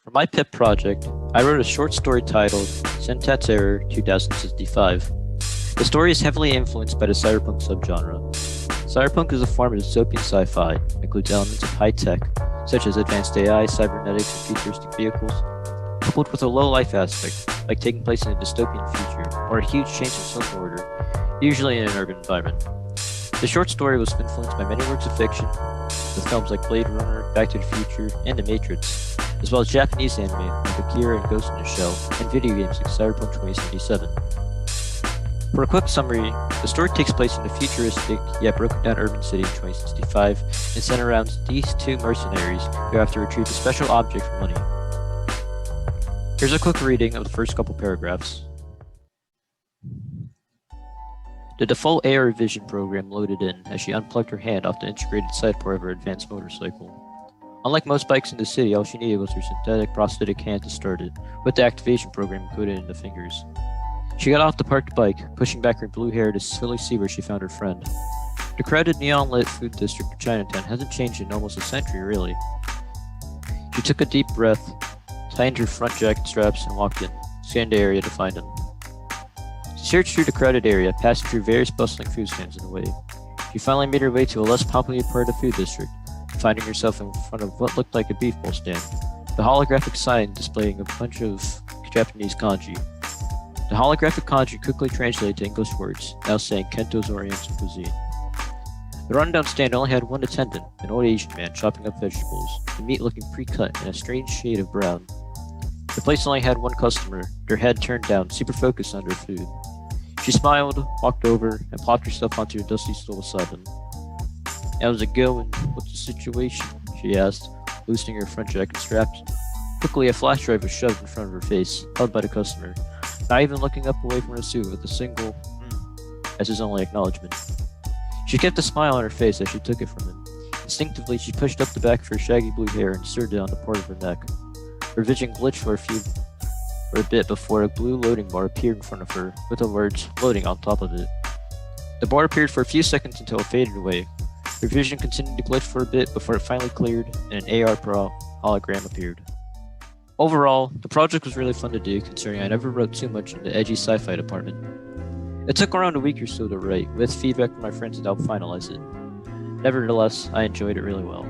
For my PIP project, I wrote a short story titled Syntax Error 2065. The story is heavily influenced by the cyberpunk subgenre. Cyberpunk is a form of dystopian sci-fi that includes elements of high tech, such as advanced AI, cybernetics, and futuristic vehicles, coupled with a low-life aspect, like taking place in a dystopian future, or a huge change in social order, usually in an urban environment. The short story was influenced by many works of fiction, with films like Blade Runner, Back to the Future, and The Matrix, as well as Japanese anime like Akira and Ghost in the Shell, and video games like Cyberpunk 2077. For a quick summary, the story takes place in a futuristic, yet broken down urban city in 2065, and centers around these two mercenaries who have to retrieve a special object for money. Here's a quick reading of the first couple paragraphs. The default AR vision program loaded in as she unplugged her hand off the integrated side port of her advanced motorcycle. Unlike most bikes in the city, all she needed was her synthetic prosthetic hand to start it, with the activation program included in the fingers. She got off the parked bike, pushing back her blue hair to fully see where she found her friend. The crowded neon-lit food district of Chinatown hasn't changed in almost a century, really. She took a deep breath, tightened her front jacket straps, and walked in, scanned the area to find him. She searched through the crowded area, passing through various bustling food stands in the way. She finally made her way to a less populated part of the food district, finding herself in front of what looked like a beef bowl stand, the holographic sign displaying a bunch of Japanese kanji. The holographic kanji quickly translated to English words, now saying Kento's Oriental Cuisine. The rundown stand only had one attendant, an old Asian man chopping up vegetables, the meat looking pre-cut in a strange shade of brown. The place only had one customer, their head turned down, super focused on their food. She smiled, walked over, and plopped herself onto a dusty stool beside him. "How's it going? What's the situation?" she asked, loosening her front jacket straps. Quickly, a flash drive was shoved in front of her face, held by the customer, not even looking up away from her suit with a single as his only acknowledgement. She kept a smile on her face as she took it from him. Instinctively, she pushed up the back of her shaggy blue hair and stirred it on the part of her neck. Her vision glitched for a bit before a blue loading bar appeared in front of her, with the words "loading" on top of it. The bar appeared for a few seconds until it faded away. Her vision continued to glitch for a bit before it finally cleared and an AR Pro hologram appeared. Overall, the project was really fun to do, considering I never wrote too much in the edgy sci-fi department. It took around a week or so to write, with feedback from my friends to help finalize it. Nevertheless, I enjoyed it really well.